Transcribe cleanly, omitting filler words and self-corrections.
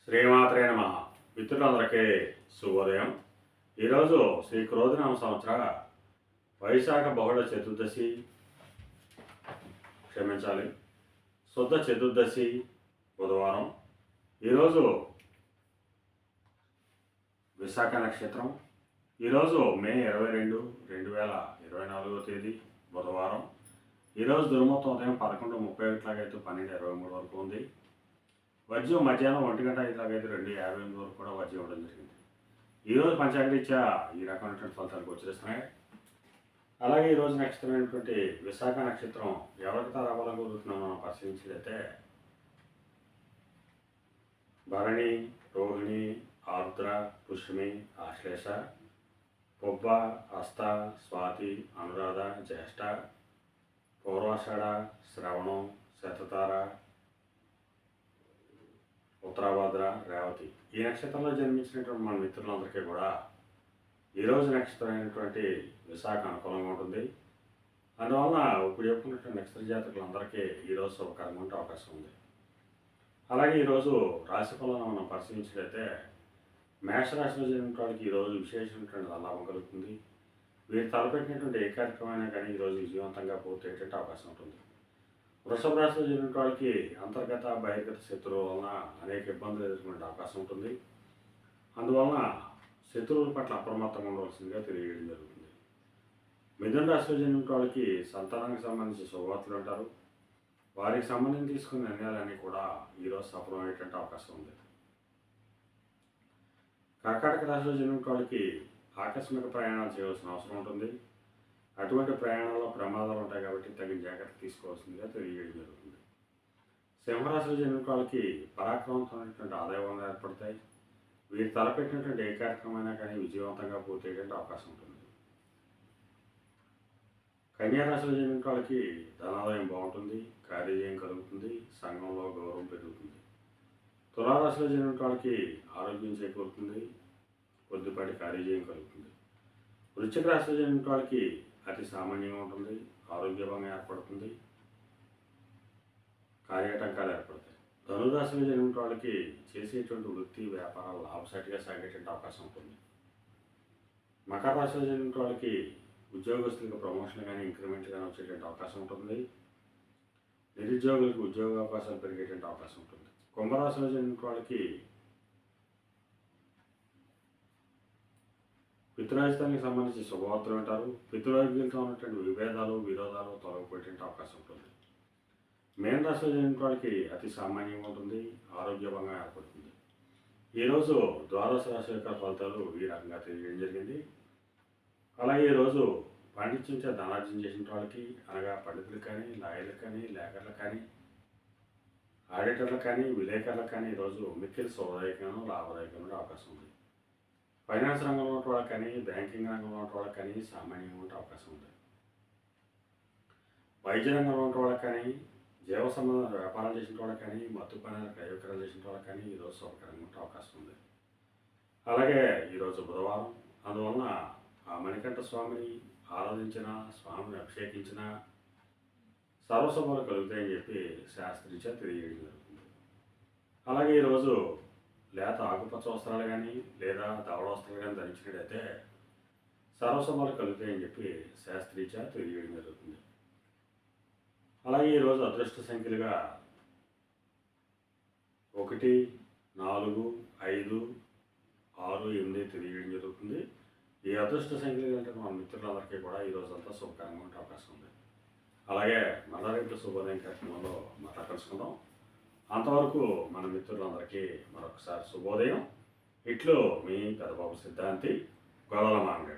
శ్రీమాత్రే నమ. మిత్రులందరికీ శుభోదయం. ఈరోజు శ్రీ క్రోధినామ సంవత్సర వైశాఖ బహుళ చతుర్దశి శుద్ధ చతుర్దశి బుధవారం. ఈరోజు విశాఖ నక్షత్రం. ఈరోజు మే 22, 2024 తేదీ బుధవారం. ఈరోజు దుర్ముహూర్తం ఉదయం 11:31 12:23 వరకు ఉంది. వజ్యం మధ్యాహ్నం 1:05 2:58 వరకు కూడా వజ్యం ఇవ్వడం జరిగింది. ఈరోజు పంచాంగరీత్యా ఈ రకమైనటువంటి ఫలితాలు గోచరిస్తున్నాయి. అలాగే ఈరోజు నక్షత్రమైనటువంటి విశాఖ నక్షత్రం ఎవరికి తారాబలం కుదురుతున్నామో మనం పరిశీలించినట్లయితే భరణి, రోహిణి, ఆర్ద్ర, పుష్మి, ఆశ్లేష, పొబ్బ, హస్త, స్వాతి, అనురాధ, జ్యేష్ఠ, పూర్వాషాఢ, శ్రవణం, శతతార, ఉత్తరాభాద్ర, రేవతి. ఈ నక్షత్రంలో జన్మించినటువంటి మన మిత్రులందరికీ కూడా ఈరోజు నక్షత్రమైనటువంటి విశాఖ అనుకూలంగా ఉంటుంది. అందువలన ఇప్పుడు చెప్పుకున్నటువంటి నక్షత్ర జాతకులందరికీ ఈరోజు శుభకరంగా ఉండే అవకాశం ఉంది. అలాగే ఈరోజు రాశి ఫలాలను మనం పరిశీలించినట్లయితే మేషరాశిలో జరిగిన వాళ్ళకి ఈరోజు విశేషమైనటువంటి లాభం కలుగుతుంది. వీరు తలపెట్టినటువంటి ఏ కార్యక్రమమైనా కానీ ఈరోజు విజయవంతంగా పూర్తయ్యేటువంటి అవకాశం ఉంటుంది. వృషభ రాశిలో జరిగిన వాళ్ళకి అంతర్గత బహిర్గత శత్రువుల వలన అనేక ఇబ్బందులు ఎదుర్కొనే అవకాశం ఉంటుంది. అందువలన శత్రువుల పట్ల అప్రమత్తంగా ఉండవలసిందిగా తెలియజేయడం జరుగుతుంది. మిథున రాశిలో జరిగిన వాళ్ళకి సంతానానికి సంబంధించి శుభవార్తలు ఉంటారు. వారికి సంబంధించి తీసుకునే నిర్ణయాలన్నీ కూడా ఈరోజు సఫలమయ్యేటువంటి అవకాశం ఉంది. కర్కాటక రాశిలో జరిగిన వాళ్ళకి ఆకస్మిక ప్రయాణాలు చేయవలసిన అవసరం ఉంటుంది. అటువంటి ప్రయాణాల్లో ప్రమాదాలు ఉంటాయి కాబట్టి తగిన జాగ్రత్త తీసుకోవాల్సిందిగా తెలియజేయడం జరుగుతుంది. సింహరాశిలో జరిగిన వాళ్ళకి పరాక్రమంతమైనటువంటి ఆదాయ వనరులు ఏర్పడతాయి. వీరు తలపెట్టినటువంటి ఏ కార్యక్రమమైనా కానీ విజయవంతంగా పూర్తయ్యేటువంటి అవకాశం ఉంటుంది. కన్యారాశిలో జరిగిన వాళ్ళకి ధనాదాయం బాగుంటుంది, కార్యజయం కలుగుతుంది, సంఘంలో గౌరవం పెరుగుతుంది. తులారాశిలో జరిగిన వాళ్ళకి ఆరోగ్యం చేకూరుతుంది, కొద్దిపాటి కార్యజయం కలుగుతుంది. వృశ్చిక రాశిలో జరిగిన వాళ్ళకి అతి సామాన్యంగా ఉంటుంది, ఆరోగ్యభంగా ఏర్పడుతుంది, కార్యాటంకాలు ఏర్పడతాయి. ధనురాశిలో జరిగిన వాళ్ళకి చేసేటువంటి వృత్తి వ్యాపారాలు లాభసాటిగా సాగేటువంటి అవకాశం ఉంటుంది. మకర రాశిలో జరిగిన వాళ్ళకి ఉద్యోగస్తులకు ప్రమోషన్ కానీ ఇంక్రిమెంట్ కానీ వచ్చేటువంటి అవకాశం ఉంటుంది. నిరుద్యోగులకు ఉద్యోగ అవకాశాలు పెరిగేటువంటి అవకాశం ఉంటుంది. కుంభరాశిలో జరిగిన వాళ్ళకి పితృరాజధానికి సంబంధించి శుభవార్తలు ఉంటారు. పితృరాజ్యంతో ఉన్నటువంటి విభేదాలు విరోధాలు తొలగిపోయేటువంటి అవకాశం ఉంటుంది. మేన రాశిలో జరిగిన వాళ్ళకి అతి సామాన్యంగా ఉంటుంది, ఆరోగ్యభంగా ఏర్పడుతుంది. ఈరోజు ద్వాదశ రాశి యొక్క ఫలితాలు ఈ రకంగా తెలియజేయడం జరిగింది. అలాగే ఈరోజు పాండిత్యం చేత ధనార్జన చేసిన వాళ్ళకి అనగా పండితులకు కానీ, లాయర్లకు కానీ, లేఖర్లకు కానీ, ఆడిటర్లకు కానీ, విలేకరులకు కానీ ఈరోజు మిక్కిలి శుభదాయకంగా లాభదాయకంగా అవకాశం ఉంది. ఫైనాన్స్ రంగంలో ఉన్న వాళ్ళకి కానీ, బ్యాంకింగ్ రంగంలో ఉన్న వాళ్ళకి కానీ సామాన్యంగా ఉండే అవకాశం ఉంది. వైద్య రంగంలో ఉన్న వాళ్ళకి కానీ, జీవ సంబంధ వ్యాపారాలు చేసిన వాళ్ళకి కానీ, మత్తు పైన క్రయవిక్రయాలు చేసిన వాళ్ళకి కానీ ఈరోజు శుభకరంగా ఉండే అవకాశం ఉంది. అలాగే ఈరోజు బుధవారం. అందువలన ఆ మణికంఠ స్వామిని ఆరాధించిన, స్వామిని అభిషేకించిన సర్వశుభాలు కలుగుతాయని చెప్పి శాస్త్రీచ తెలియజేయడం జరుగుతుంది. అలాగే ఈరోజు లేత ఆకుపచ్చ వస్త్రాలు కానీ లేదా దవడ వస్త్రాలు కానీ ధరించినట్టయితే సర్వశుభాలు కలుగుతాయని చెప్పి శాస్త్రీచ తెలియజేయడం జరుగుతుంది. అలాగే ఈరోజు అదృష్ట సంఖ్యలుగా 1, 4, 5, 6, 8 తెలియజేయడం జరుగుతుంది. ఈ అదృష్ట సంఖ్యలు అంటే మన మిత్రులందరికీ కూడా ఈరోజు అంతా శుభకరంగా ఉండే అవకాశం ఉంది. అలాగే మళ్ళా రేపు శుభోదయం కార్యక్రమంలో మళ్ళా కలుసుకుందాం. అంతవరకు మన మిత్రులందరికీ మరొకసారి శుభోదయం. ఇట్లు మీ పెదబాబు సిద్ధాంతి, గొల్లల మామిడి.